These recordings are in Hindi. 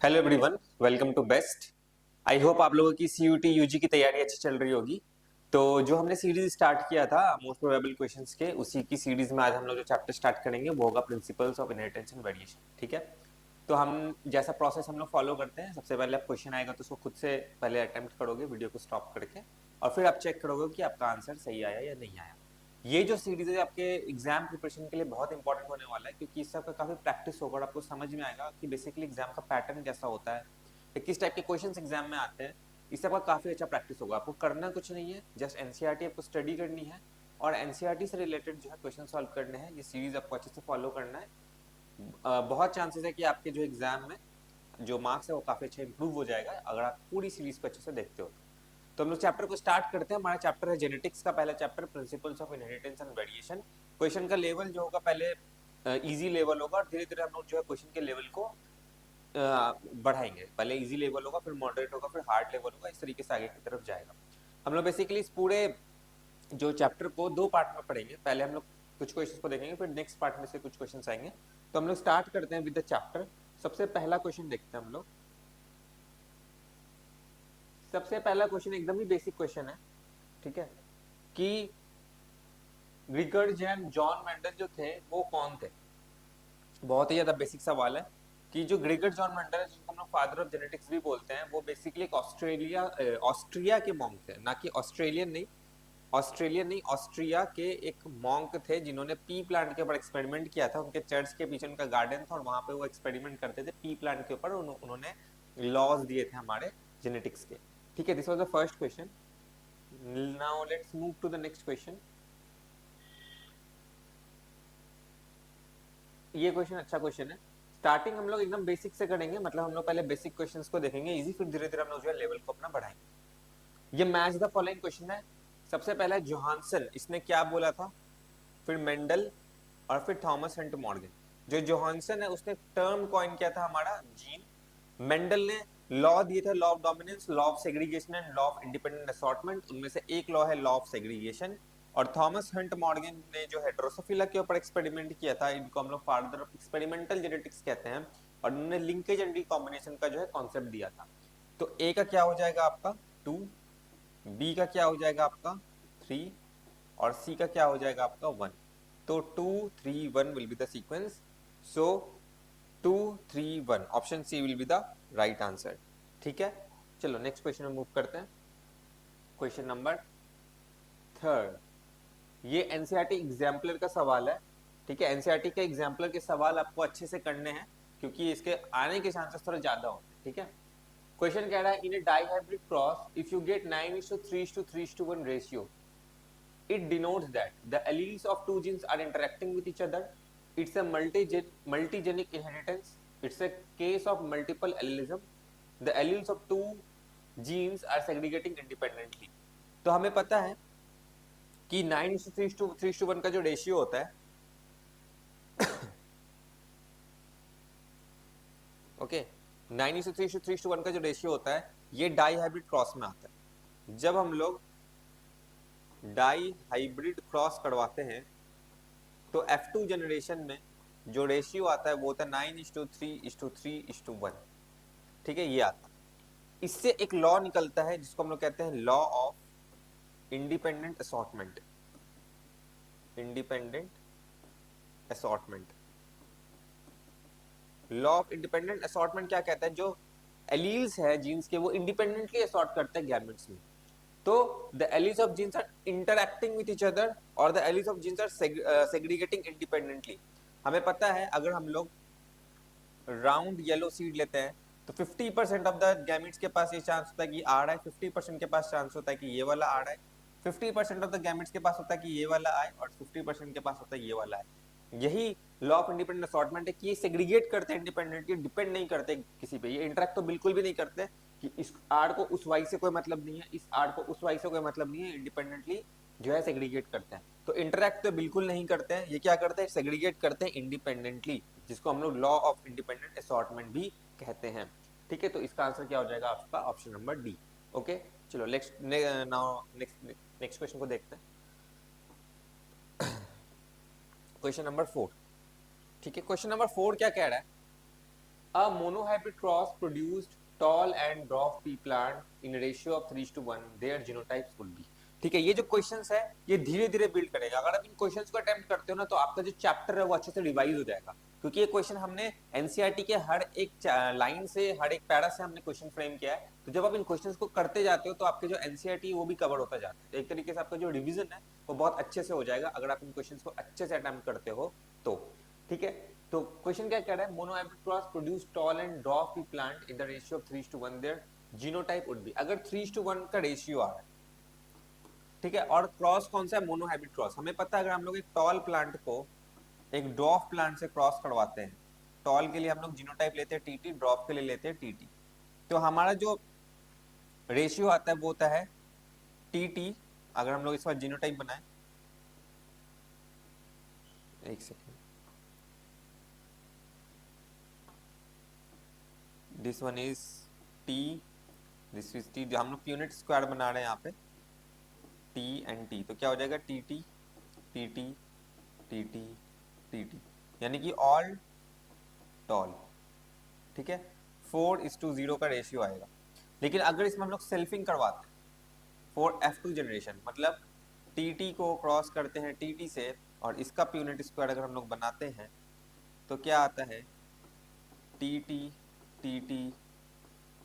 Hello everyone, welcome to best. I hope आप लोगों की सीयूटी यूजी की तैयारी अच्छी चल रही होगी। तो जो हमने सीरीज स्टार्ट किया था मोस्ट प्रोबेबल क्वेश्चंस के, उसी की सीरीज में आज हम लोग जो चैप्टर स्टार्ट करेंगे वो होगा principles of inheritance and variation. ठीक है, तो हम जैसा प्रोसेस हम लोग फॉलो करते हैं, सबसे पहले आप क्वेश्चन आएगा तो उसको खुद से पहले अटेम्प्ट करोगे वीडियो को स्टॉप करके, और फिर आप चेक करोगे कि आपका आंसर सही आया या नहीं आया। ये जो सीरीज है आपके एग्जाम प्रिपरेशन के लिए बहुत इंपॉर्टेंट होने वाला है, क्योंकि इससे आपका काफी प्रैक्टिस होगा और आपको समझ में आएगा कि बेसिकली एग्जाम का पैटर्न कैसा होता है, किस टाइप के क्वेश्चंस एग्जाम में आते हैं। इससे आपका काफी अच्छा प्रैक्टिस होगा। आपको करना कुछ नहीं है, जस्ट एनसीईआरटी आपको स्टडी करनी है और एनसीईआरटी से रिलेटेड जो है क्वेश्चन सॉल्व करने हैं। ये सीरीज आपको अच्छे से फॉलो करना है। बहुत चांसेस है कि आपके जो एग्जाम में जो मार्क्स है वो काफी अच्छा इंप्रूव हो जाएगा अगर आप पूरी सीरीज को अच्छे से देखते हो। तो हम लोग चैप्टर को स्टार्ट करते हैं। हमारा चैप्टर है जेनेटिक्स का पहला chapter, principles of inheritance and variation. Question का लेवल जो होगा पहले इजी लेवल होगा और धीरे धीरे हम लोग जो है क्वेश्चन के लेवल को बढ़ाएंगे। पहले इजी लेवल होगा, फिर मॉडरेट होगा, फिर हार्ड लेवल होगा, इस तरीके से आगे की तरफ जाएगा। हम लोग बेसिकली इस पूरे जो चैप्टर को दो पार्ट में पढ़ेंगे। पहले हम लोग कुछ क्वेश्चंस को देखेंगे, फिर नेक्स्ट पार्ट में से कुछ क्वेश्चंस आएंगे। तो हम लोग स्टार्ट करते हैं विद द चैप्टर। सबसे पहला क्वेश्चन देखते हैं हम लोग। सबसे पहला क्वेश्चन एकदम ही बेसिक क्वेश्चन है, ठीक है, कि रिकर्ड जैन जॉन मेंडल जो थे वो कौन थे। बहुत ही ज्यादा बेसिक सवाल है कि जो ग्रेगर जॉन मेंडल है, जिनको हम लोग फादर ऑफ जेनेटिक्स भी बोलते हैं, वो बेसिकली एक ऑस्ट्रिया के मॉन्क थे, ना कि ऑस्ट्रेलियन नहीं, ऑस्ट्रिया के एक मॉन्क थे जिन्होंने पी प्लांट के ऊपर एक्सपेरिमेंट किया था। उनके चर्च के पीछे उनका गार्डन था और वहां पे वो एक्सपेरिमेंट करते थे पी प्लांट के ऊपर। उन्होंने लॉज दिए थे हमारे जेनेटिक्स के। ठीक है, this was the first question. Now let's move to the next question. ये क्वेश्चन अच्छा क्वेश्चन है। स्टार्टिंग हम लोग एकदम बेसिक से करेंगे, मतलब हम लोग पहले बेसिक क्वेश्चंस को देखेंगे इजी, फिर धीरे धीरे हम लोग जो है लेवल को अपना बढ़ाएंगे। ये मैच द फॉलोइंग क्वेश्चन है। सबसे पहला है जोहानसन, इसने क्या बोला था, फिर मेंडल और फिर थॉमस हंट मॉर्गन। जो जोहानसन है उसने टर्म कॉइन किया था हमारा जीन। मेंडल ने लॉ दिए थे, law of dominance, law of segregation and law of independent assortment. उनमें से एक लॉ है लॉ ऑफ सेग्रीगेशन। और थॉमस हंट मॉर्गन ने जो है ड्रोसोफिला के ऊपर एक्सपेरिमेंट किया था, इनको हम लोग फादर ऑफ एक्सपेरिमेंटल जेनेटिक्स कहते हैं। और उन्होंने लिंकेज एंड रिकॉम्बिनेशन का जो है कॉन्सेप्ट दिया था। तो ए का क्या हो जाएगा आपका 2, बी का क्या हो जाएगा आपका 3, और सी का क्या हो जाएगा आपका 1। तो 2 3 1 will be the sequence. So 2 3 1 option C will be the right answer. ठीक है, चलो नेक्स्ट क्वेश्चन में मूव करते हैं। Question number third. ये एनसीईआरटी एग्जाम्पलर का सवाल है। ठीक है, एनसीईआरटी के एग्जाम्पलर के सवाल आपको अच्छे से करने हैं, क्योंकि इसके आने के चांसेस थोड़े ज्यादा होते हैं। ठीक है, क्वेश्चन कह रहा है in a dihybrid cross if you get 9:3:3:1 ratio, it denotes that the alleles of two genes are interacting with each other. It's a multigenic inheritance. It's a case of multiple allelism. The alleles of two genes are segregating independently. तो हमें पता है कि 9:3:1 का जो रेशियो होता है, ओके, 9:3:1 का जो रेशियो होता है ये डाई हाइब्रिड क्रॉस में आता है। जब हम लोग डाई हाइब्रिड क्रॉस करवाते हैं तो F2 जनरेशन में जो रेशियो आता है वो होता है 9:3:3:1। ठीक है, ये आता है। इससे एक लॉ निकलता है जिसको हम लोग कहते हैं law of independent assortment. Independent assortment, law of independent assortment क्या कहता है, जो एलील्स है जीन्स के वो इंडिपेंडेंटली असॉर्ट करते हैं गैमेट्स में। तो the alleles of genes are interacting with each other और the alleles of genes are segregating independently. हमें पता है अगर हम लोग राउंड येलो सीड लेते हैं तो 50% ऑफ द गैमेट्स के पास ये चांस होता है कि आ रहा है, 50% के पास चांस होता है कि ये वाला आ रहा है, 50% ऑफ द गैमेट्स के पास होता है कि ये वाला आए, और 50% के पास होता है ये वाला आए। यही लॉ ऑफ इंडिपेंडेंट असॉर्टमेंट है कि ये सेग्रीगेट करते हैं इंडिपेंडेंटली, डिपेंड नहीं करते किसी पे, ये इंटरेक्ट तो बिल्कुल भी नहीं करते कि इस आर को उस वाई से कोई मतलब नहीं है, इस आर को उस वाई से कोई मतलब नहीं है, इंडिपेंडेंटली जो है सेग्रीगेट करते हैं। तो इंटरेक्ट तो बिल्कुल नहीं करते हैं, ये क्या करते हैं, सेग्रीगेट करते हैं इंडिपेंडेंटली, जिसको हम लोग लॉ ऑफ इंडिपेंडेंट असॉर्टमेंट भी कहते हैं। ठीक है, तो इसका आंसर क्या हो जाएगा आपका ऑप्शन नंबर डी। ओके, चलो नेक्स्ट नाउ नेक्स्ट क्वेश्चन को देखते हैं। Question number 4। ठीक है, क्वेश्चन नंबर 4 क्या कह रहा है A monohybrid cross produced tall and dwarf pea plant in a ratio of 3:1. Their genotypes would be. ठीक है, ये जो क्वेश्चंस है ये धीरे धीरे बिल्ड करेगा। अगर आप इन क्वेश्चंस को अटेम्प्ट करते हो ना तो आपका जो चैप्टर है वो अच्छे से रिवाइज हो जाएगा, क्योंकि ये क्वेश्चन हमने एनसीईआरटी के हर एक लाइन से, हर एक पैरा से हमने क्वेश्चन फ्रेम किया है। तो जब आप इन क्वेश्चंस को करते जाते हो तो आपके जो एनसीईआरटी वो भी कवर होता जाता है। तो एक तरीके से आपका जो रिवीजन है वो बहुत अच्छे से हो जाएगा अगर आप इन क्वेश्चंस को अच्छे से अटेम्प्ट करते हो तो। ठीक है, तो क्वेश्चन क्या कह रहा है, monohybrid cross produce tall and dwarf pea plant in the ratio of 3:1, their genotype would be. अगर 3:1 का रेशियो आ रहा है, ठीक है, और क्रॉस कौन सा है, मोनोहाइब्रिड क्रॉस। हमें पता है अगर हम लोग एक टॉल प्लांट को एक ड्वार्फ प्लांट से क्रॉस करवाते हैं, टॉल के लिए हम लोग जीनोटाइप लेते हैं टीटी, ड्वार्फ के लिए लेते हैं टीटी। तो हमारा जो रेशियो आता है वो होता है टीटी। अगर हम लोग इस बार जीनोटाइप बनाए, एक second, this one is T, this is T, हम लोग यूनिट स्क्वायर बना रहे हैं यहाँ पे, टी एंड टी, तो क्या हो जाएगा T T T T T T T T, यानी कि ऑल टॉल। ठीक है, 4:0 का रेशियो आएगा। लेकिन अगर इसमें हम लोग सेल्फिंग करवाते हैं फॉर F2 जनरेशन, मतलब टी को क्रॉस करते हैं टी से और इसका यूनिट स्क्वायर अगर हम लोग बनाते हैं तो क्या आता है T T T T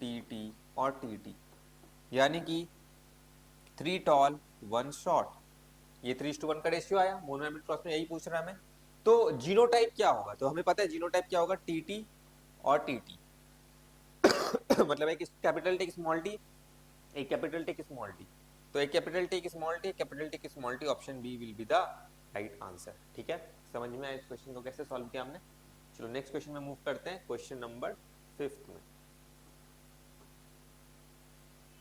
T T और टी टी, यानी कि 3 टॉल 1 शॉर्ट। ये 3:1 का रेशियो आया। मोनोहाइब्रिड क्रॉस में यही पूछ रहा है हमें। तो जीनोटाइप क्या होगा, तो हमें पता है जीनोटाइप क्या होगा, टीटी और टीटी मतलब एक कैपिटल टी स्मॉल टी, एक कैपिटल टी स्मॉल टी। तो एक capital T small T, capital T small T, option B will be the right answer. ठीक है, समझ में आया इस क्वेश्चन को कैसे सॉल्व किया हमने। चलो नेक्स्ट क्वेश्चन में मूव करते हैं, क्वेश्चन नंबर 5 में।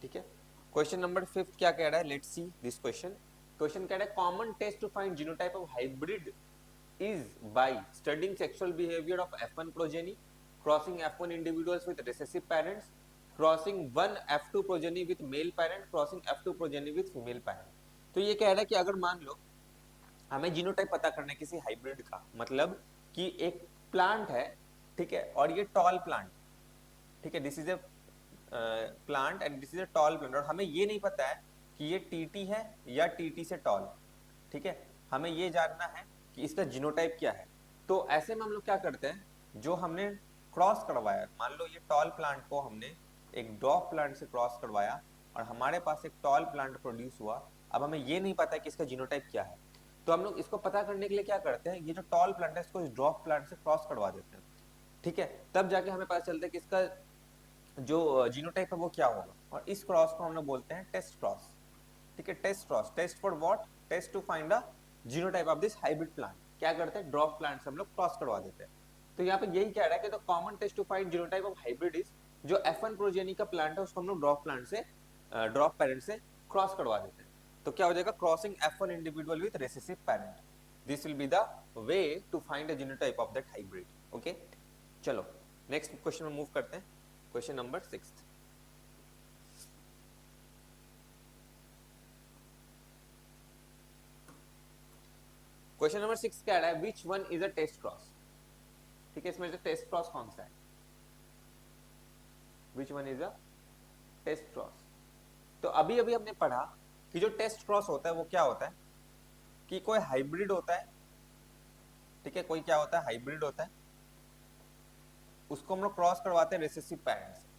ठीक है, क्वेश्चन नंबर 5 क्या कह रहा है, let's see this question. Question कह रहा है common test to find genotype of hybrid is by studying sexual behavior of F1 progeny, crossing F1 individuals with recessive parents, crossing one F2 progeny with male parent, crossing F2 progeny with female parent। तो ये कह रहा है कि अगर मान लो हमें जीनोटाइप पता करना है किसी हाइब्रिड का, मतलब कि एक प्लांट है, ठीक है, और ये टॉल प्लांट, ठीक है, this is a plant and this is a tall plant, और हमें ये नहीं पता है कि ये टीटी है या टीटी से टॉल। ठीक है, हमें ये जानना है कि इसका जीनोटाइप क्या है। तो ऐसे में हम लोग क्या करते हैं, जो हमने क्रॉस करवाया, मान लो ये टॉल प्लांट को हमने एक ड्वार्फ प्लांट से क्रॉस करवाया और हमारे पास एक टॉल प्लांट प्रोड्यूस हुआ। अब हमें ये नहीं पता है कि इसका जीनोटाइप क्या है, तो हम लोग इसको पता करने के लिए क्या करते हैं, ये जो टॉल प्लांट है इसको इस ड्वार्फ प्लांट से क्रॉस करवा देते हैं। ठीक है, तब जाके हमें पता चलता है कि इसका जो जीनोटाइप है वो क्या होगा, और इस क्रॉस को हम लोग बोलते हैं टेस्ट क्रॉस। ठीक है, test cross, test for what, test to find the genotype of this hybrid plant. क्या करते हैं, ड्रॉप प्लांट से हम लोग क्रॉस करवा देते हैं। तो यहाँ पे यही कह रहा है कि the common test to find genotype of hybrid is, जो F1 प्रोजेनी का प्लांट है उसको हम लोग ड्रॉप प्लांट से, ड्रॉप पेरेंट से क्रॉस करवा देते हैं। तो क्या हो जाएगा, crossing F1 individual with recessive parent, this will be the way to find the genotype of that hybrid. Okay, चलो नेक्स्ट क्वेश्चन में मूव करते हैं, क्वेश्चन नंबर 6। क्वेश्चन नंबर 6 क्या रहा है, which one is a test cross. ठीक है, इसमें से टेस्ट क्रॉस कौन सा है, which one is a test cross. तो अभी अभी हमने पढ़ा कि जो टेस्ट क्रॉस होता है वो क्या होता है, कि कोई हाइब्रिड होता है, ठीक है, कोई क्या होता है, हाइब्रिड होता है, उसको हम लोग क्रॉस करवाते हैं रिसेसिव पेरेंट से।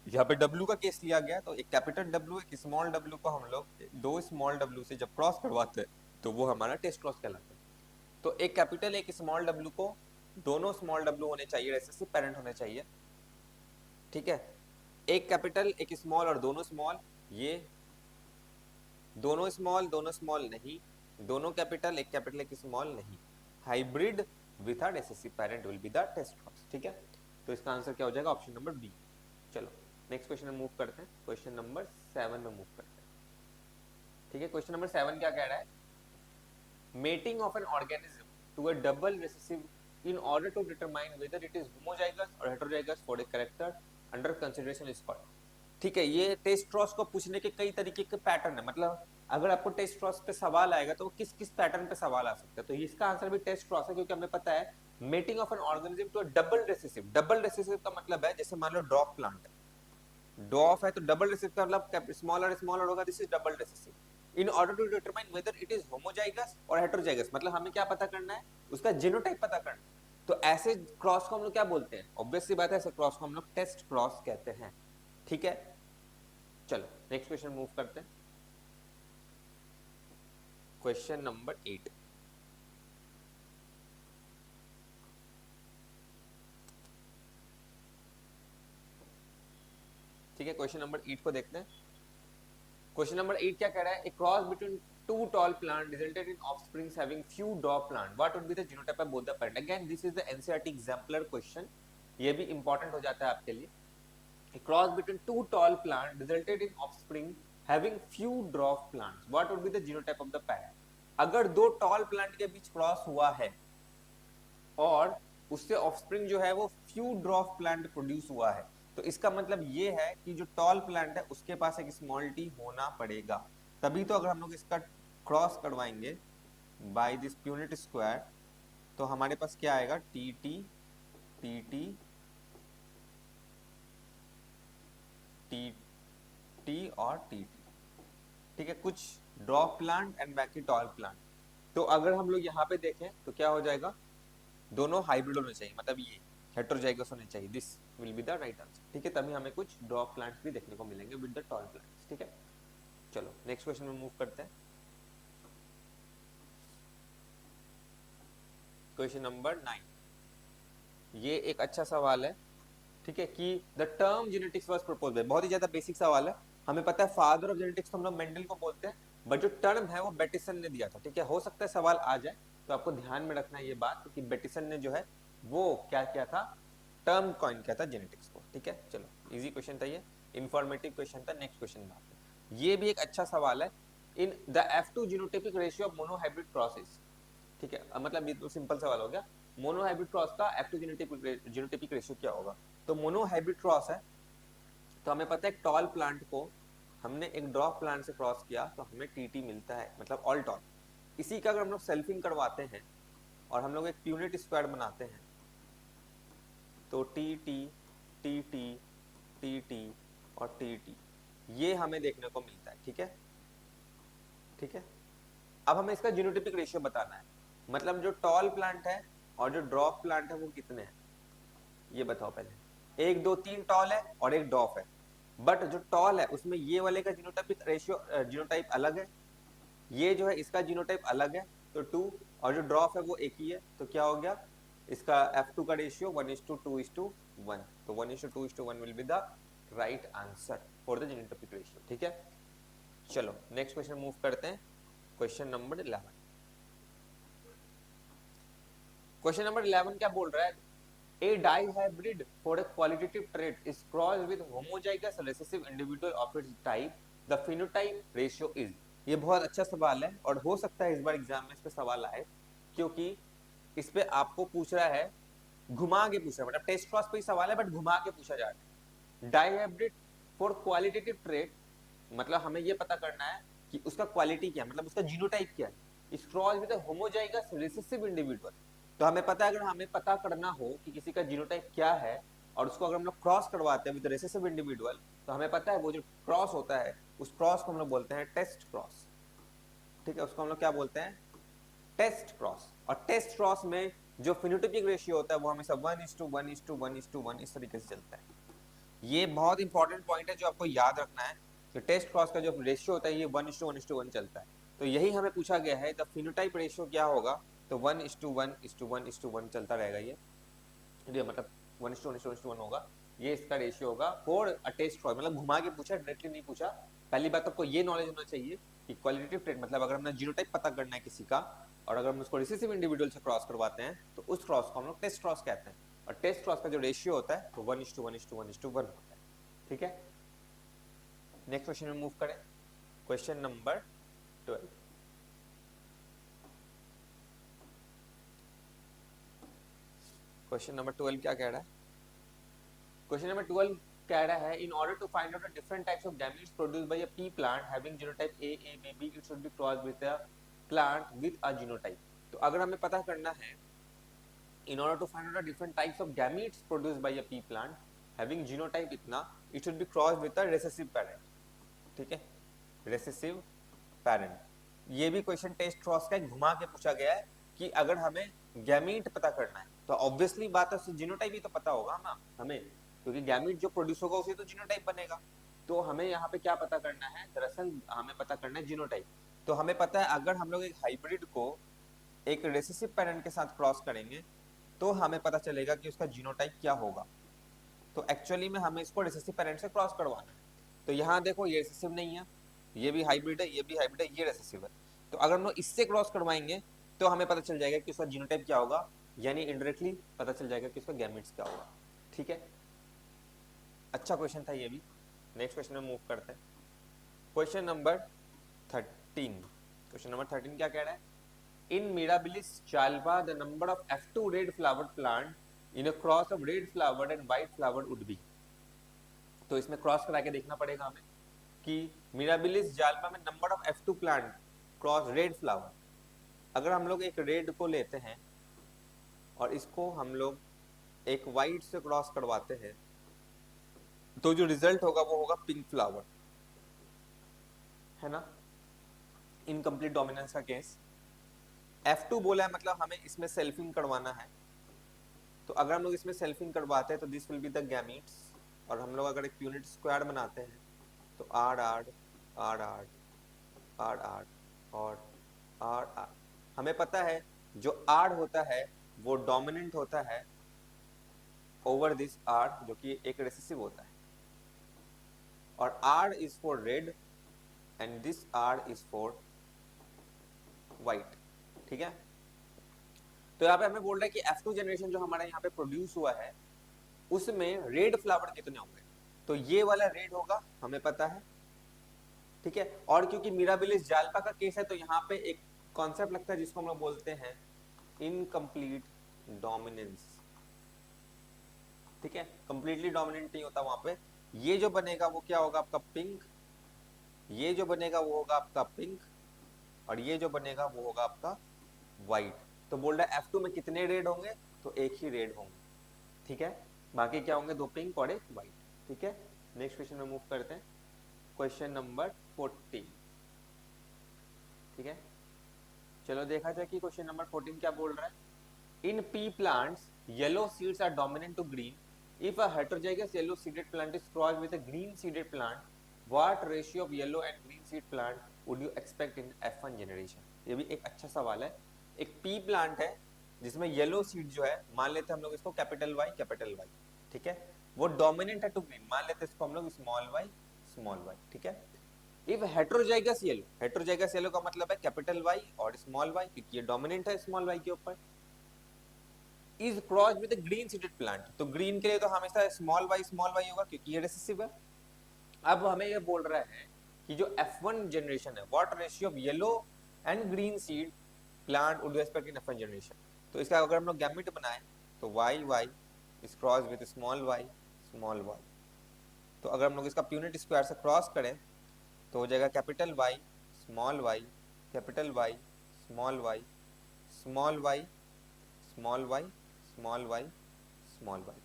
यहाँ पे W का केस लिया गया, तो एक कैपिटल W एक स्मॉल W को हम लोग दो स्मॉल W से जब क्रॉस करवाते हैं तो वो हमारा टेस्ट क्रॉस कहलाता है। तो एक कैपिटल एक स्मॉल W को, दोनों स्मॉल W होने चाहिए, रेसेसिव पेरेंट होने चाहिए। ठीक है, एक कैपिटल एक स्मॉल और दोनों स्मॉल, ये दोनों स्मॉल नहीं, दोनों कैपिटल एक स्मॉल नहीं, hybrid with a recessive parent will be the test cross. ठीक है, तो इसका आंसर क्या हो जाएगा, ऑप्शन नंबर बी। चलो नेक्स्ट क्वेश्चन में मूव करते हैं, क्वेश्चन नंबर 7 में मूव करते हैं। ठीक है, क्वेश्चन नंबर 7 क्या कह रहा है, mating of an organism to a double recessive in order to determine whether it is homozygous और heterozygous for a character under consideration is called. ठीक है, ये टेस्ट क्रॉस को पूछने के कई तरीके के पैटर्न है, मतलब अगर आपको टेस्ट क्रॉस पे सवाल आएगा तो किस किस पैटर्न पे सवाल आ सकता है। तो इसका आंसर भी टेस्ट क्रॉस है, क्योंकि हमें पता है mating of an organism to double recessive. Double recessive का मतलब है जैसे मान लो ड्रॉप प्लांट, ड्रॉप है तो डबल रिसेसिव का मतलब स्मॉलर स्मॉलर होगा, this is double recessive. In order to determine whether it is homozygous और हेटेरोजाइगस, मतलब हमें क्या पता करना है, उसका जीनोटाइप पता करना है। तो ऐसे क्रॉस को हम लोग क्या बोलते हैं, ऑब्वियस सी बात है, ऐसे क्रॉस को हम लोग टेस्ट क्रॉस कहते हैं। ठीक है, चलो नेक्स्ट क्वेश्चन मूव करते हैं। Question number 8। ठीक है, क्वेश्चन नंबर 8 को देखते हैं। क्वेश्चन नंबर 8 क्या कह रहा है, a cross between two tall plant resulted in offsprings having few dwarf plant, what would be the genotype of both the parent? Again this is the NCERT exemplar question, ये भी important हो जाता है आपके लिए। A cross between two tall plant resulted in offspring having few dwarf plants, what would be the genotype of the parent? अगर दो tall plant के बीच क्रॉस हुआ है और उससे ऑफस्प्रिंग जो है वो फ्यू ड्रॉफ प्लांट प्रोड्यूस हुआ है, तो इसका मतलब ये है कि जो टॉल प्लांट है उसके पास एक स्मॉल टी होना पड़ेगा। तभी तो अगर हम लोग इसका क्रॉस करवाएंगे बाय दिस यूनिट स्क्वायर, तो हमारे पास क्या आएगा, T T T T T T और टी टी। ठीक है, कुछ ड्रॉप प्लांट एंड बाकी टॉल प्लांट। तो अगर हम लोग यहाँ पे देखें तो क्या हो जाएगा, दोनों हाइब्रिड होने चाहिए, मतलब ये हेटेरोजाइगस होने चाहिए, this will be the right answer. ठीक है, तभी हमें कुछ ड्रॉप प्लांट्स भी देखने को मिलेंगे विद द टॉल प्लांट्स। ठीक है, चलो नेक्स्ट क्वेश्चन में मूव करते हैं। क्वेश्चन नंबर 9, ये एक अच्छा सवाल है। ठीक है, कि the term genetics was proposed, बहुत ही ज्यादा बेसिक सवाल है। हमें पता है फादर ऑफ जेनेटिक्स तो हम लोग मेंडल को बोलते हैं, बट जो टर्म है वो बेटिसन ने दिया था। ठीक है, हो सकता है सवाल आ जाए, तो आपको ध्यान में रखना है ये बात, क्योंकि बेटिसन ने जो है वो क्या किया था, टर्म कॉइन किया था जेनेटिक्स को। ठीक है, चलो इजी क्वेश्चन था ये, इंफॉर्मेटिव क्वेश्चन था। नेक्स्ट क्वेश्चन में आते हैं, ये भी एक अच्छा सवाल है। In the F2 genotypic ratio of monohybrid crosses. ठीक है, मतलब ये तो सिंपल सवाल हो गया, मोनोहाइब्रिड क्रॉस का F2 जीनोटाइपिक रेशियो क्या होगा। तो मोनोहाइब्रिड क्रॉस है, तो हमें पता है एक टॉल प्लांट को हमने एक ड्रॉप प्लांट से क्रॉस किया तो हमें टीटी मिलता है, मतलब ऑल टॉल। इसी का अगर हम लोग सेल्फिंग करवाते हैं और हम लोग एक यूनिट स्क्वायर बनाते हैं, तो T T T T T T और टी टी, ये हमें देखने को मिलता है। ठीक है, ठीक है, अब हमें इसका जीनोटाइपिक रेशियो बताना है, मतलब जो टॉल प्लांट है और जो ड्रॉप प्लांट है वो कितने हैं, ये बताओ पहले। एक दो तीन टॉल है और एक ड्रॉप है, बट जो टॉल है उसमें ये वाले का जीनोटाइपिक रेशियो जीनोटाइप अलग है, ये जो है इसका जीनोटाइप अलग है, तो 2, और जो ड्रॉप है वो एक ही है, तो क्या हो गया, इसका F2 का रेशियो 1:2:1, तो 1:2:1 will be the right answer for the genotypic ratio. ठीक है, चलो नेक्स्ट क्वेश्चन मूव करते हैं। Question number 11। क्वेश्चन नंबर 11 क्या बोल रहा है, A dihybrid for a qualitative trait is crossed with homozygous recessive individual of its type. The phenotype ratio is। ये बहुत अच्छा सवाल है और हो सकता है इस बार एग्जाम में इस पे सवाल आए, क्योंकि इस पे आपको पूछ रहा है, घुमा के पूछ रहा है, मतलब टेस्ट क्रॉस पे ही सवाल है बट घुमा के पूछा जा रहा है। डाइहाइब्रिड फॉर क्वालिटेटिव ट्रेट, मतलब हमें ये पता करना है कि उसका क्वालिटी क्या है, मतलब उसका जीनोटाइप क्या है। इस cross with homozygous recessive individual, तो हमें पता है, अगर हमें पता करना हो कि किसी का जीनोटाइप क्या है और उसको अगर हम लोग क्रॉस करवाते हैं विद रेसेसिव इंडिविजुअल, तो हमें पता है वो जो क्रॉस होता है उस क्रॉस को हम लोग बोलते हैं टेस्ट क्रॉस। ठीक है, उसको हम लोग क्या बोलते हैं, टेस्ट क्रॉस। और टेस्ट क्रॉस में जो फिनोटाइपिक रेशियो होता है वो हमेशा 1:1:1:1 इस तरीके से चलता है। ये बहुत इंपॉर्टेंट पॉइंट है जो आपको याद रखना है कि टेस्ट क्रॉस का जो रेशियो होता है ये 1:1:1 चलता है। तो यही हमें पूछा गया है, द फिनोटाइप रेशियो क्या होगा, तो 1:1:1:1 चलता रहेगा ये मतलब 1:1:1 होगा, ये इसका रेशियो होगा फॉर अ टेस्ट क्रॉस। मतलब घुमा के पूछा, डायरेक्टली नहीं पूछा। पहली बात आपको ये नॉलेज होना चाहिए कि क्वालिटेटिव ट्रेट, मतलब अगर हमने जीनोटाइप पता करना है किसी का और अगर हम उसको रिसेसिव इंडिविजुअल से क्रॉस करवाते हैं तो उस क्रॉस को हम लोग टेस्ट क्रॉस कहते हैं, और टेस्ट क्रॉस का जो रेशियो होता है वो 1:1:1:1 होता है। ठीक है, नेक्स्ट क्वेश्चन में मूव करें। Question number 12। क्वेश्चन नंबर 12 क्या कह रहा है, क्वेश्चन नंबर 12 कह रहा है, in order to find out the different types of gametes produced by a pea plant having genotype A, it should be crossed with a plant with a genotype। तो अगर हमें पता करना है in order to find out the different types of gametes produced by a pea plant having genotype इतना, it should be crossed with a recessive parent. ठीक है, recessive parent. ये भी क्वेश्चन टेस्ट क्रॉस का घुमा के पूछा गया है कि अगर हमें गैमीट पता करना है तो ऑब्वियसली बात है जीनोटाइप ही तो पता होगा ना हमें, क्योंकि गैमीट जो प्रोड्यूस होगा उसे तो जीनोटाइप बनेगा. तो हमें यहाँ पे क्या पता करना है, दरअसल हमें पता करना है जीनोटाइप. तो हमें पता है अगर हम लोग एक हाइब्रिड को एक रेसेसिव पेरेंट के साथ क्रॉस करेंगे तो हमें पता चलेगा कि उसका जीनोटाइप क्या होगा. तो एक्चुअली में हमें इसको रेसेसिव पेरेंट से क्रॉस करवाना है. तो यहाँ देखो ये रेसेसिव नहीं है, ये भी हाइब्रिड है, ये भी हाइब्रिड है, ये रेसेसिव है. तो अगर हम लोग इससे क्रॉस करवाएंगे तो हमें पता चल जाएगा कि उसका जीनोटाइप क्या होगा, यानी इनडायरेक्टली पता चल जाएगा कि उसका गैमेट्स क्या होगा. ठीक है, अच्छा क्वेश्चन था ये भी. नेक्स्ट क्वेश्चन में मूव करते हैं. Question number 13. क्वेश्चन नंबर 13 क्या कह रहा है, in Mirabilis jalapa the number of F2 red flowered plant in a cross of red flowered and white flowered would be. तो इसमें क्रॉस करा के देखना पड़ेगा हमें कि मिराबिलिस जाल्वा में number of F2 plant cross red flower. अगर हम लोग एक रेड को लेते हैं और इसको हम लोग एक व्हाइट से क्रॉस करवाते हैं तो जो रिजल्ट होगा वो होगा पिंक फ्लावर, है ना, इनकम्प्लीट डोमिनेंस का केस. F2 बोला है मतलब हमें इसमें सेल्फिंग करवाना है. तो अगर हम लोग इसमें सेल्फिंग करवाते हैं तो this will be the gametes. और हम लोग अगर एक यूनिट स्क्वायर बनाते हैं तो R R R R R R और आर आर. हमें पता है जो आर होता है वो डोमिनेंट होता है ओवर दिस आर, जो कि एक रेसेसिव होता है. और R is for red and this R is for white. ठीक है, तो यहाँ पे हमें बोल रहा है कि F2 जनरेशन जो हमारा यहाँ पे प्रोड्यूस हुआ है उसमें रेड फ्लावर कितने होंगे. तो ये वाला रेड होगा हमें पता है. ठीक है, और क्योंकि मिराबिलिस जाल्पा का केस है तो यहाँ पे एक कॉन्सेप्ट लगता है जिसको हम लोग बोलते हैं इनकम्प्लीट डोमिनेंस. ठीक है, कंप्लीटली डोमिनेंट नहीं होता वहां पे. ये जो बनेगा वो क्या होगा आपका पिंक, ये जो बनेगा वो होगा आपका पिंक, और ये जो बनेगा वो होगा आपका व्हाइट. तो बोल रहा है F2 में कितने रेड होंगे, तो एक ही रेड होंगे. ठीक है, बाकी क्या होंगे, दो पिंक और एक व्हाइट. ठीक है, नेक्स्ट क्वेश्चन में मूव करते हैं. Question number 14. ठीक है, चलो देखा जाए कि क्वेश्चन नंबर 14 क्या बोल रहा है. In pea plants yellow seeds are dominant to green. If a heterozygous yellow seeded plant is crossed with a green seeded plant, what ratio of yellow and green seed plant would you expect in F1 generation? ये भी एक अच्छा सवाल है. एक पी प्लांट है जिसमें येलो सीड जो है, मान लेते हैं हम लोग इसको कैपिटल वाई. ठीक है, वो डोमिनेंट है टू ग्रीन, मान लेते हैं इसको हम लोग स्मॉल वाई. ठीक है, इफ हेट्रोजाइगस येलो का मतलब है कैपिटल वाई और स्मॉल वाई, क्योंकि ये डोमिनेंट है स्मॉल वाई के ऊपर. Is cross with green seeded plant, तो ग्रीन के लिए तो हमेशा स्मॉल वाई होगा क्योंकि ये रेसेसिव है. अब हमें ये बोल रहा है कि जो F1 जनरेशन है, what ratio of yellow and green seed plant would you expect in F1 generation. तो इसका अगर हम लोग गैमेट बनाएं तो y is cross with small Y. तो अगर हम लोग इसका यूनिट स्क्वायर से क्रॉस करें तो हो जाएगा capital Y small Y, capital Y small Y, small Y small Y small Y small Y.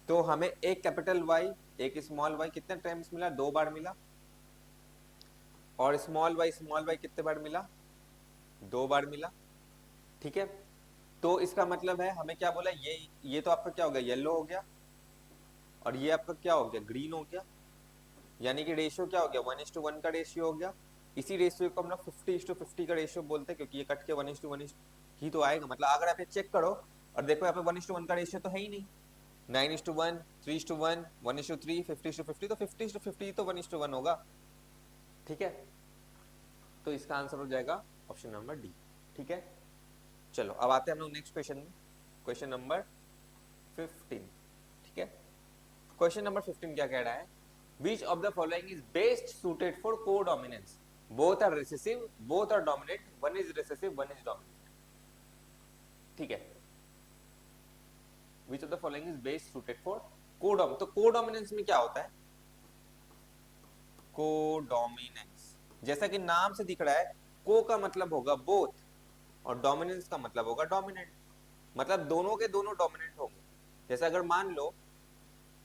तो हमें एक कैपिटल वाई एक स्मॉल वाई कितने टाइम्स मिला, 2 बार मिला. और स्मॉल वाई कितने बार मिला, 2 बार मिला. ठीक है, तो इसका मतलब है हमें क्या बोला, ये तो आपका क्या हो गया, येलो हो गया, और ये आपका क्या हो गया, ग्रीन हो गया. यानी कि रेशियो क्या हो गया, 1:1 का रेशियो हो गया. इसी रेशियो को हम लोग 50:50 का रेशियो बोलते हैं, क्योंकि ये कट के 1:1 ही तो आएगा. मतलब अगर आप ये चेक करो और देखो यहाँ पे 1:1 का रेशियो तो है ही नहीं. 9:1, 3:1, 1:3, 50:50, तो 50:50 तो 1:1 होगा. ठीक है, तो इसका आंसर हो जाएगा ऑप्शन नंबर डी. ठीक है, चलो अब आते हैं हम लोग नेक्स्ट क्वेश्चन में. Question number 15. ठीक है, क्वेश्चन नंबर 15 क्या कह रहा है, which of the following is best suited for codominance? Both are recessive, both are dominant. One is recessive, one is dominant. ठीक है, which of the following is best suited for codominance? तो codominance में क्या होता है, codominance जैसा कि नाम से दिख रहा है, को का मतलब होगा बोथ और डोमिनेंस का मतलब होगा डोमिनेंट. मतलब दोनों के दोनों डोमिनेंट होंगे। जैसे अगर मान लो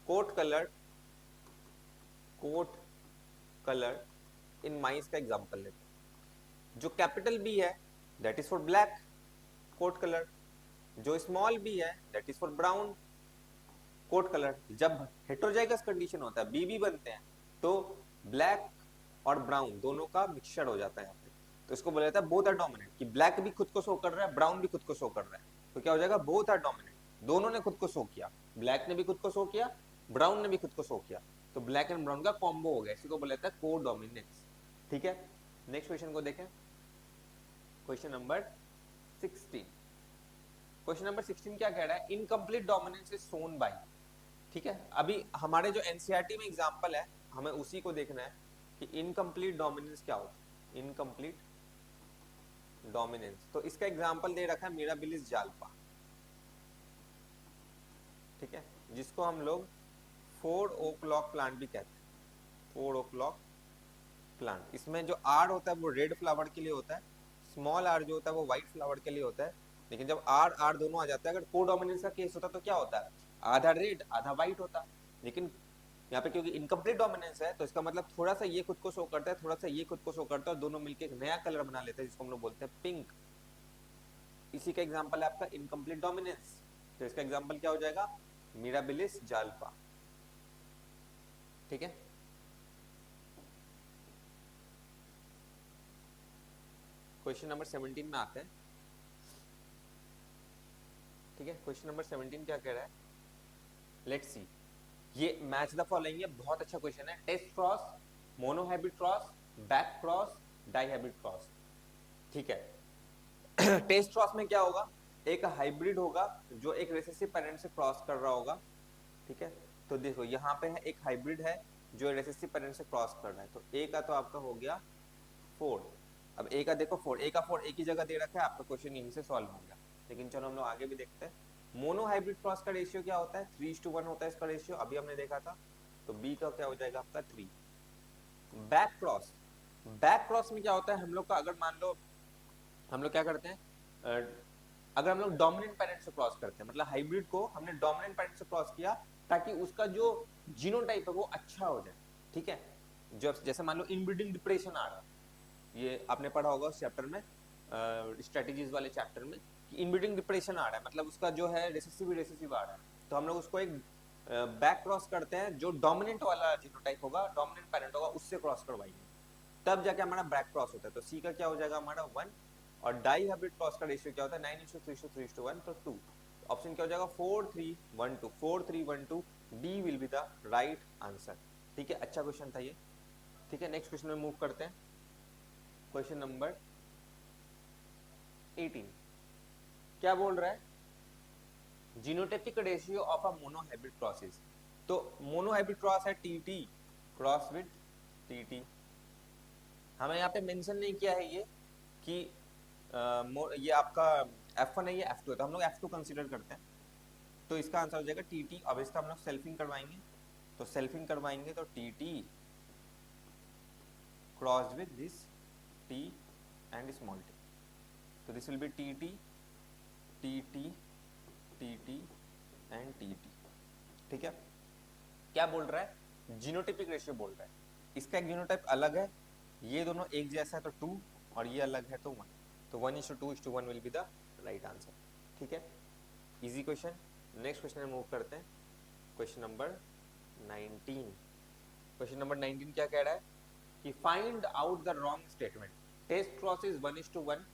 कोट कलर इन माइस का एग्जांपल लेते हैं। जो कैपिटल बी है that is for black coat colour, जो स्मॉल बी है that is for brown coat colour. जब हेटेरोजाइगस कंडीशन होता है बी बनते हैं तो ब्लैक और ब्राउन दोनों का मिक्सचर हो जाता है यहाँ पे, तो इसको बोला जाता है बोथ आर डोमिनेंट, कि ब्लैक भी खुद को शो कर रहा है ब्राउन भी खुद को शो कर रहा है, तो क्या हो जाएगा बोथ आर डोमिनेंट, दोनों ने खुद को शो किया, ब्लैक ने भी खुद को शो किया ब्राउन ने भी खुद को शो किया, तो ब्लैक एंड ब्राउन का कॉम्बो हो गया, इसी को बोला जाता है को डोमिनेंस। ठीक है, नेक्स्ट क्वेश्चन को देखें, क्वेश्चन नंबर 16। क्वेश्चन नंबर 16 क्या कह रहा है, incomplete dominance is shown by. ठीक है, अभी हमारे जो एनसीईआरटी में एग्जांपल है हमें उसी को देखना है कि इनकम्प्लीट डोमिनेंस क्या होता है। इनकम्प्लीट डोमिनेंस, तो इसका एग्जांपल दे रखा है मिराबिलिस जाल्पा। ठीक है, जिसको हम लोग 4 o'clock प्लांट भी कहते हैं, 4 o'clock प्लांट। इसमें जो आर होता है वो रेड फ्लावर के लिए होता है, स्मॉल आर जो होता है वो व्हाइट फ्लावर के लिए होता है। लेकिन जब आर आर दोनों आ जाता है, अगर कोडोमिनेंस का केस होता तो क्या होता है, आधा रेड आधा व्हाइट होता। लेकिन यहाँ पे क्योंकि इनकम्प्लीट डोमिनेंस है तो इसका मतलब थोड़ा सा ये खुद को शो करता है थोड़ा सा ये खुद को शो करता है, और दोनों मिलकर एक नया कलर बना लेते हैं जिसको हम लोग बोलते हैं पिंक। इसी का एग्जांपल है आपका इनकम्प्लीट डोमिनेंस, तो इसका एग्जांपल क्या हो जाएगा, मिराबिलिस जाल्पा। ठीक है, क्वेश्चन नंबर 17 में आते हैं। ठीक है, क्वेश्चन नंबर 17 क्या कह रहा है, लेट्स सी। ये मैच द फॉलोइंग है, बहुत अच्छा क्वेश्चन है। Test cross, monohybrid cross, back cross, dihybrid cross. ठीक है टेस्ट क्रॉस में क्या होगा, एक हाइब्रिड होगा जो एक रिसेसिव पेरेंट से क्रॉस कर रहा होगा। ठीक है, तो देखो यहाँ पे है एक हाइब्रिड है जो रिसेसिव पेरेंट से क्रॉस कर रहा है, तो ए का तो आपका हो गया 4। अब ए का देखो 4, ए का 4 एक ही जगह दे रखा है, आपका क्वेश्चन यहीं से सॉल्व हो गया। लेकिन चलो हम लोग आगे भी देखते हैं। मोनो हाइब्रिड क्रॉस का रेशियो क्या होता है, 3:1 होता है इसका रेशियो, अभी हमने देखा था। तो बी का क्या हो जाएगा आपका 3। बैक क्रॉस, बैक क्रॉस में क्या होता है, हम लोग का अगर मान लो हम लोग क्या करते हैं, अगर हम लोग डोमिनेंट पेरेंट से क्रॉस करते हैं, मतलब हाइब्रिड को हमने डोमिनेंट पेरेंट से क्रॉस किया ताकि उसका जो जीनोटाइप है वो अच्छा हो जाए। ठीक है, जब जैसे मान लो इनब्रीडिंग डिप्रेशन आ रहा है, ये आपने पढ़ा होगा उस चैप्टर में, स्ट्रेटेजीज वाले चैप्टर में, कि इनब्रीडिंग डिप्रेशन आ रहा है, मतलब उसका जो है रिसेसिव आ रहा है, तो हम लोग उसको एक बैक क्रॉस करते हैं, जो डोमिनेंट वाला जीनोटाइप होगा डोमिनेंट पेरेंट होगा उससे क्रॉस करवाएंगे, तब जाके हमारा बैक क्रॉस होता है। तो सी का क्या हो जाएगा हमारा 1। और डाई हाइब्रिड क्रॉस का रेशियो क्या होता है 9:3:3:1, तो 2। ऑप्शन क्या हो जाएगा 4:3:1:2, 4:3:1:2, D will be the right answer. ठीक है, अच्छा क्वेश्चन था ये। ठीक है, नेक्स्ट क्वेश्चन में मूव करते हैं, क्वेश्चन नंबर 18 क्या बोल रहा है, genotypic ratio of a monohybrid crosses. तो मोनोहाइब्रिड क्रॉस है टीटी क्रॉस विद टीटी, हमें यहाँ पे मेंशन नहीं किया है ये कि ये आपका F1 है ये F2 है, तो हम लोग F2 कंसीडर करते हैं, तो इसका आंसर हो जाएगा टीटी। अब इसका हम लोग सेल्फिंग करवाएंगे, तो सेल्फिंग करवाएंगे तो TT cross with this T and small T, तो this will be TT TT TT and TT. ठीक है, क्या बोल रहा है, जीनोटाइपिक रेशियो बोल रहा है, इसका एक जीनोटाइप अलग है, ये दोनों एक जैसा है तो 2, और ये अलग है तो 1, तो 1:2:1 will be the right answer. ठीक है, इजी क्वेश्चन। नेक्स्ट क्वेश्चन में मूव करते हैं, क्वेश्चन नंबर 19। क्वेश्चन नंबर 19 क्या कह रहा है कि find out the wrong statement, test cross is 1:1,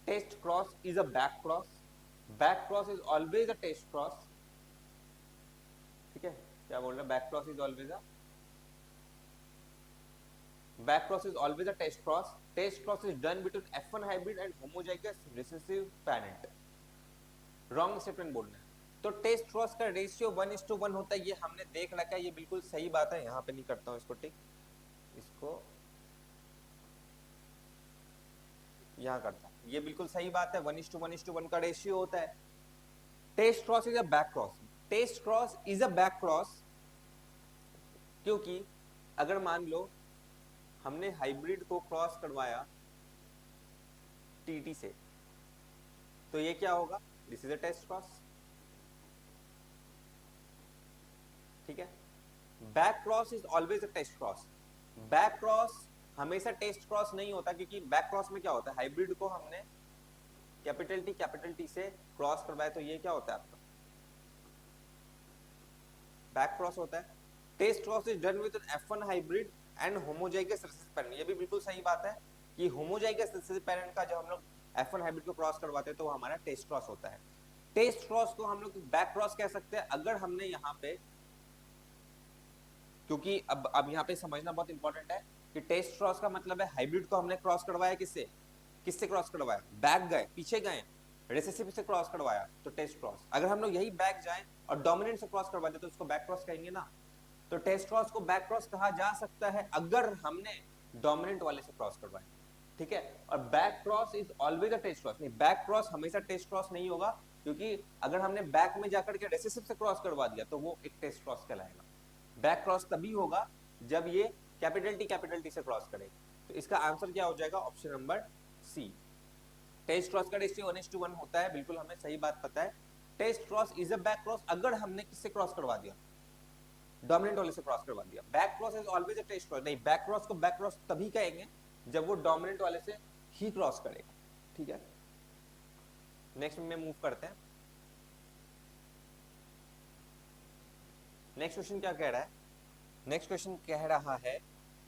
test cross is a back cross is always a test cross. ठीक है, क्या बोल रहे हैं, back cross is always a back cross is always a test cross is done between F1 hybrid and homozygous recessive parent। Wrong statement बोलना है, तो टेस्ट क्रॉस का रेशियो 1:1 होता है, ये हमने देख रखा है, ये बिल्कुल सही बात है, यहाँ पे नहीं करता हूँ इसको टिक, इसको यहाँ करता हूँ, ये बिल्कुल सही बात है, 1:1:1 का रेशियो होता है। Test cross is a back cross, test cross is a back cross, क्योंकि अगर मान लो हमने हाइब्रिड को क्रॉस करवाया टीटी से, तो ये क्या होगा, this is a test cross, ठीक है। Back cross is always a test cross. Back cross हमेशा टेस्ट क्रॉस नहीं होता, क्योंकि बैक क्रॉस में क्या होता है, हाइब्रिड को हमने कैपिटल टी से क्रॉस करवाया, तो ये क्या होता है आपका बैक क्रॉस होता है। Test cross is done with F1 hybrid and homozygous recessive parent. ये भी बिल्कुल सही बात है कि होमोजाइगस रिसेसिव पेरेंट का जब हम लोग F1 हाइब्रिड को क्रॉस करवाते हैं तो वो हमारा टेस्ट क्रॉस होता है। टेस्ट क्रॉस को हम लोग बैक क्रॉस कह सकते हैं अगर हमने यहाँ पे, क्योंकि अब यहाँ पे समझना बहुत इंपॉर्टेंट है कि टेस्ट क्रॉस का मतलब है हाइब्रिड को हमने क्रॉस करवाया किससे, किससे क्रॉस करवाया, बैक गए, पीछे गए, रिसेसिव से क्रॉस करवाया तो टेस्ट क्रॉस। अगर हम लोग यही बैक जाएं और डोमिनेंट से क्रॉस करवा दे तो उसको बैक क्रॉस कहेंगे ना। तो टेस्ट क्रॉस को बैक क्रॉस कहा जा सकता है अगर हमने डोमिनेंट वाले से क्रॉस करवाया, ठीक है। और back cross is always a test cross, नहीं बैक क्रॉस हमेशा टेस्ट क्रॉस नहीं होगा, क्योंकि अगर हमने बैक में जाकर के रिसेसिव से क्रॉस करवा दिया तो वो एक टेस्ट क्रॉस कहलाएगा। बैक क्रॉस तभी होगा जब ये कैपिटल टी से क्रॉस करेगा। तो इसका आंसर क्या हो जाएगा, option number C. Test cross का रेशियो 1:1 होता है, बिल्कुल हमें सही बात पता है। Test cross is a back cross अगर हमने किससे क्रॉस करवा दिया, डोमिनेंट वाले से क्रॉस करवा दिया। Back cross is always a test cross, नहीं बैक क्रॉस को बैक क्रॉस तभी कहेंगे जब वो डोमिनेंट वाले से ही क्रॉस करेगा, ठीक है। नेक्स्ट में मूव करते हैं। नेक्स्ट क्वेश्चन क्या कह रहा है, नेक्स्ट क्वेश्चन कह रहा है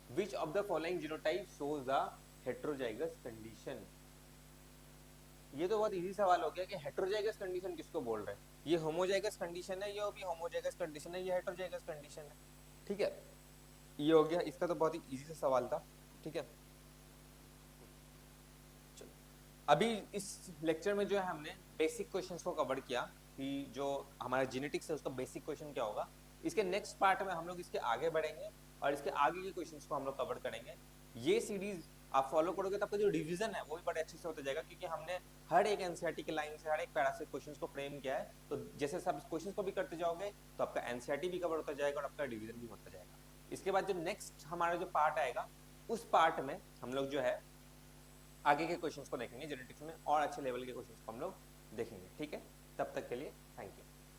which of the following genotype shows the heterozygous condition। ये तो बहुत इजी सवाल हो गया कि हेटेरोजाइगस कंडीशन किसको बोल रहे हैं। ये होमोजाइगस कंडीशन है, ये भी होमोजाइगस कंडीशन है, ये हेटेरोजाइगस कंडीशन है, ठीक है। ये हो गया, इसका तो बहुत ही इजी सा सवाल था, ठीक है। चलो अभी इस लेक्चर में जो है हमने बेसिक क्वेश्चंस को कवर किया कि जो हमारा जेनेटिक्स है उसका बेसिक क्वेश्चन क्या होगा। इसके नेक्स्ट पार्ट में हम लोग इसके आगे बढ़ेंगे और इसके आगे के क्वेश्चंस को हम लोग कवर करेंगे। ये सीरीज आप फॉलो करोगे तो आपका जो रिवीजन है वो भी बड़े अच्छे से होता जाएगा, क्योंकि हमने हर एक एनसीईआरटी के लाइन से हर एक पैरा से क्वेश्चंस को फ्रेम किया है। तो जैसे सब क्वेश्चंस को भी करते जाओगे तो आपका एनसीईआरटी भी कवर होता जाएगा और आपका रिवीजन भी होता जाएगा। इसके बाद जो नेक्स्ट हमारा जो पार्ट आएगा उस पार्ट में हम लोग जो है आगे के क्वेश्चंस को देखेंगे, जेनेटिक्स में और अच्छे लेवल के क्वेश्चंस को हम लोग देखेंगे, ठीक है। तब तक के लिए थैंक यू।